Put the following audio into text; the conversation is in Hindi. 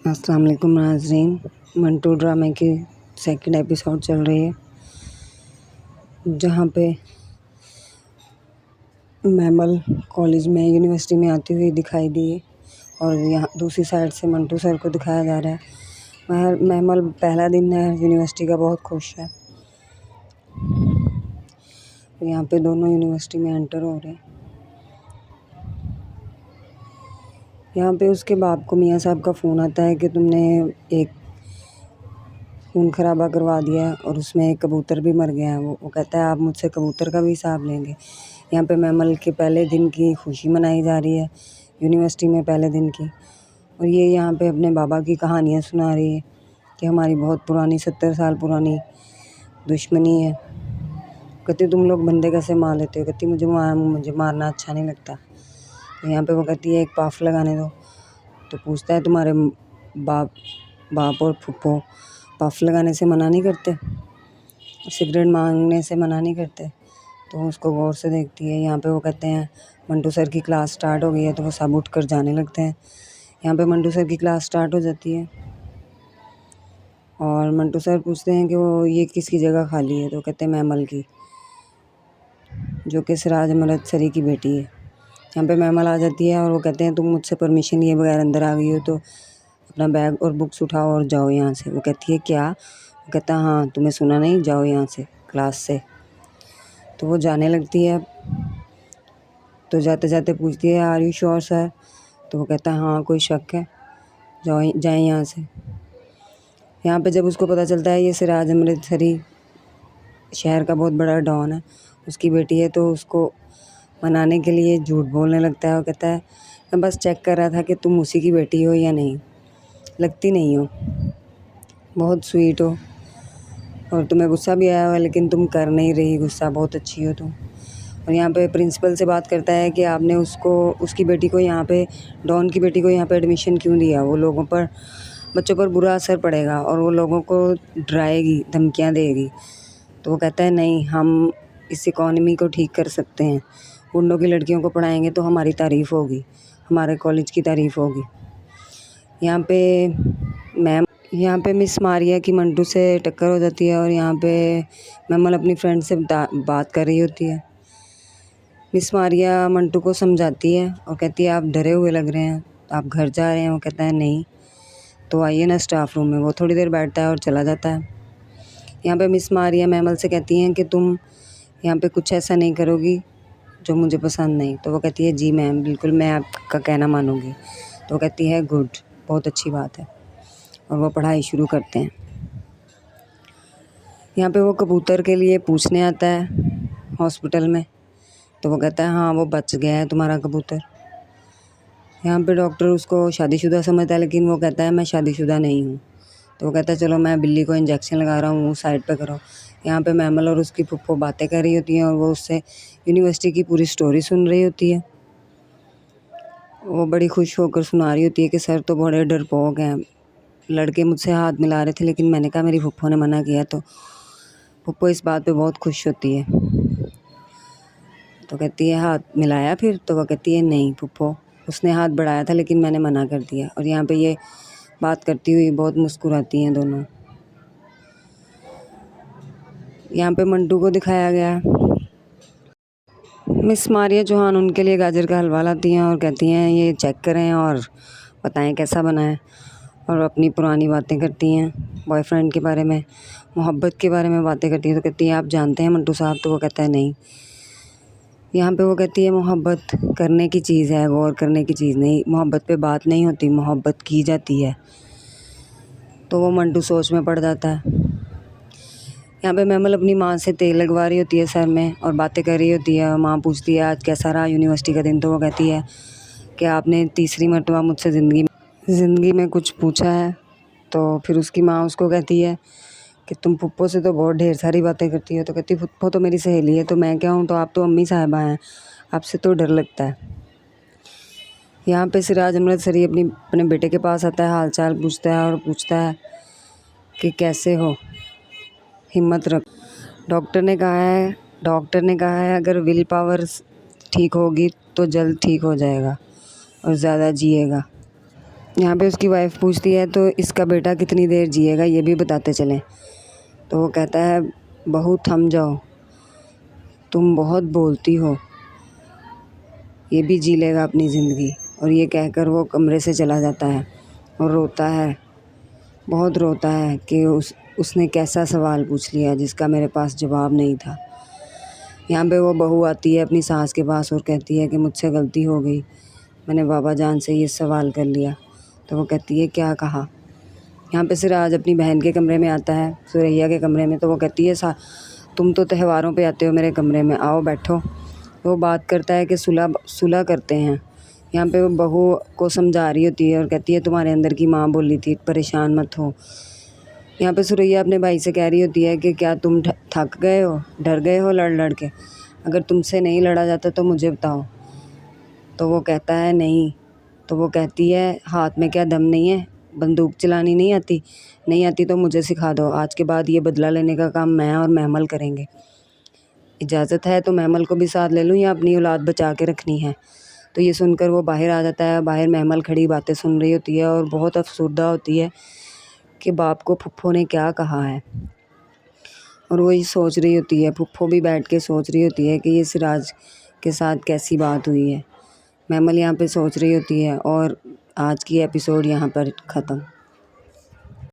अस्सलाम वालेकुम नाज़रीन। मंटू ड्रामे की सेकंड एपिसोड चल रही है, जहाँ पे मैमल कॉलेज में यूनिवर्सिटी में आती हुई दिखाई दी है और यहाँ दूसरी साइड से मंटू सर को दिखाया जा रहा है। मैमल पहला दिन है यूनिवर्सिटी का, बहुत खुश है। यहाँ पे दोनों यूनिवर्सिटी में एंटर हो रहे हैं। यहाँ पे उसके बाप को मियाँ साहब का फ़ोन आता है कि तुमने एक खून खराबा करवा दिया और उसमें एक कबूतर भी मर गया है। वो कहता है आप मुझसे कबूतर का भी हिसाब लेंगे। यहाँ पे मैमल के पहले दिन की खुशी मनाई जा रही है यूनिवर्सिटी में, पहले दिन की। और ये यहाँ पे अपने बाबा की कहानियाँ सुना रही है कि हमारी बहुत पुरानी 70 साल पुरानी दुश्मनी है। कहती तुम लोग बंदे कैसे मार लेते हो? कहती मुझे मारना अच्छा नहीं लगता। तो यहाँ पे वो कहती है एक पाफ लगाने दो। तो पूछता है तुम्हारे बाप और फूफो पफ लगाने से मना नहीं करते, सिगरेट मांगने से मना नहीं करते? तो उसको गौर से देखती है। यहाँ पे वो कहते हैं मंटू सर की क्लास स्टार्ट हो गई है, तो वो सब उठ कर जाने लगते हैं। यहाँ पे मंटू सर की क्लास स्टार्ट हो जाती है और मंटू सर पूछते हैं कि वो ये किसकी जगह खाली है? तो कहते हैं मैमल की, जो कि सिराज अमृत सरी की बेटी है। यहाँ पे मैमल आ जाती है और वो कहते हैं तुम मुझसे परमिशन लिए बगैर अंदर आ गई हो, तो अपना बैग और बुक्स उठाओ और जाओ यहाँ से। वो कहती है क्या? वो कहता है हाँ, तुम्हें सुना नहीं, जाओ यहाँ से क्लास से। तो वो जाने लगती है। तो जाते जाते पूछती है आर यू श्योर सर? तो वो कहता है हाँ, कोई शक है? जाए यहाँ से। यहाँ पे जब उसको पता चलता है ये सिराज अमृतसरी शहर का बहुत बड़ा डॉन है, उसकी बेटी है, तो उसको मनाने के लिए झूठ बोलने लगता है। वो कहता है मैं बस चेक कर रहा था कि तुम उसी की बेटी हो या नहीं, लगती नहीं हो, बहुत स्वीट हो और तुम्हें गुस्सा भी आया हुआ है, लेकिन तुम कर नहीं रही गुस्सा, बहुत अच्छी हो तुम। और यहाँ पे प्रिंसिपल से बात करता है कि आपने उसकी बेटी को यहाँ पे, डॉन की बेटी को यहाँ पे एडमिशन क्यों दिया? वो लोगों पर, बच्चों पर बुरा असर पड़ेगा और वो लोगों को डराएगी, धमकियाँ देगी। तो वो कहता है नहीं, हम इस इकॉनमी को ठीक कर सकते हैं। गुंडों की लड़कियों को पढ़ाएंगे तो हमारी तारीफ़ होगी, हमारे कॉलेज की तारीफ़ होगी। यहाँ पे मिस मारिया की मंटू से टक्कर हो जाती है और यहाँ पे मैमल अपनी फ्रेंड से बात कर रही होती है। मिस मारिया मंटू को समझाती है और कहती है आप डरे हुए लग रहे हैं, आप घर जा रहे हैं? वो कहता है नहीं। तो आइए ना स्टाफ रूम में। वो थोड़ी देर बैठता है और चला जाता है। यहाँ पे मिस मारिया मैमल से कहती हैं कि तुम यहाँ पे कुछ ऐसा नहीं करोगी जो मुझे पसंद नहीं। तो वो कहती है जी मैम, बिल्कुल मैं आपका कहना मानूंगी। तो वो कहती है गुड, बहुत अच्छी बात है। और वो पढ़ाई शुरू करते हैं। यहाँ पे वो कबूतर के लिए पूछने आता है हॉस्पिटल में। तो वो कहता है हाँ, वो बच गया है तुम्हारा कबूतर। यहाँ पे डॉक्टर उसको शादीशुदा समझता है, लेकिन वो कहता है मैं शादीशुदा नहीं हूँ। तो वो कहता है चलो मैं बिल्ली को इंजेक्शन लगा रहा हूँ, साइड पे करो। यहाँ पे मैमल और उसकी फुफ्फो बातें कर रही होती हैं और वो उससे यूनिवर्सिटी की पूरी स्टोरी सुन रही होती है। वो बड़ी खुश होकर सुना रही होती है कि सर तो बड़े डरपोक हैं, लड़के मुझसे हाथ मिला रहे थे लेकिन मैंने कहा मेरी फुफ्फो ने मना किया। तो फुफ्फो इस बात पे बहुत खुश होती है। तो कहती है हाथ मिलाया फिर? तो वह कहती है नहीं फुफ्फो, उसने हाथ बढ़ाया था लेकिन मैंने मना कर दिया। और यहाँ पे ये बात करती हुई बहुत मुस्कुराती हैं दोनों। यहाँ पे मंटू को दिखाया गया है। मिस मारिया चौहान उनके लिए गाजर का हलवा लाती हैं और कहती हैं ये चेक करें और बताएं कैसा बना है। और अपनी पुरानी बातें करती हैं, बॉयफ्रेंड के बारे में, मोहब्बत के बारे में बातें करती हैं। तो कहती हैं आप जानते हैं मंटू साहब? तो वो कहता है नहीं। यहाँ पे वो कहती है मोहब्बत करने की चीज़ है, गौर करने की चीज़ नहीं। मोहब्बत पे बात नहीं होती, मोहब्बत की जाती है। तो वो मंटू सोच में पड़ जाता है। यहाँ पे मैमल अपनी माँ से तेल लगवा रही होती है सर में और बातें कर रही होती है। माँ पूछती है आज कैसा रहा यूनिवर्सिटी का दिन? तो वो कहती है कि आपने तीसरी मरतबा मुझसे ज़िंदगी में कुछ पूछा है? तो फिर उसकी माँ उसको कहती है कि तुम फुप्पो से तो बहुत ढेर सारी बातें करती हो। तो कहती फुप्पो तो मेरी सहेली है, तो मैं क्या हूँ? तो आप तो अम्मी साहिबा हैं, आपसे तो डर लगता है। यहाँ पे सिराज अमृतसरी अपने बेटे के पास आता है, हाल चाल पूछता है और पूछता है कि कैसे हो, हिम्मत रख। डॉक्टर ने कहा है अगर विल पावर ठीक होगी तो जल्द ठीक हो जाएगा और ज़्यादा जिएगा। यहाँ पे उसकी वाइफ पूछती है तो इसका बेटा कितनी देर जिएगा ये भी बताते चलें। तो वो कहता है बहू थम जाओ, तुम बहुत बोलती हो, ये भी जी लेगा अपनी ज़िंदगी। और ये कहकर वो कमरे से चला जाता है और रोता है, बहुत रोता है कि उसने कैसा सवाल पूछ लिया जिसका मेरे पास जवाब नहीं था। यहाँ पे वो बहू आती है अपनी सास के पास और कहती है कि मुझसे गलती हो गई, मैंने बाबा जान से ये सवाल कर लिया। तो वो कहती है क्या कहा। यहाँ पे सिराज अपनी बहन के कमरे में आता है, सुरैया के कमरे में। तो वो कहती है तुम तो त्योहारों पे आते हो मेरे कमरे में, आओ बैठो। तो वो बात करता है कि सुलह करते हैं। यहाँ पे वो बहू को समझा रही होती है और कहती है तुम्हारे अंदर की माँ बोली थी, परेशान मत हो। यहाँ पे सुरैया अपने भाई से कह रही होती है कि क्या तुम थक गए हो, डर गए हो लड़ लड़ के, अगर तुमसे नहीं लड़ा जाता तो मुझे बताओ। तो वो कहता है नहीं। तो वो कहती है हाथ में क्या दम नहीं है, बंदूक चलानी नहीं आती, नहीं आती तो मुझे सिखा दो, आज के बाद ये बदला लेने का काम मैं और महमल करेंगे। इजाज़त है तो महमल को भी साथ ले लूँ या अपनी औलाद बचा के रखनी है। तो ये सुनकर वो बाहर आ जाता है। बाहर महमल खड़ी बातें सुन रही होती है और बहुत अफसरदा होती है कि बाप को फुप्पो ने क्या कहा है। और वो ये सोच रही होती है, फुप्पो भी बैठ के सोच रही होती है कि ये सिराज के साथ कैसी बात हुई है। महमल यहाँ पे सोच रही होती है और आज की एपिसोड यहाँ पर ख़त्म।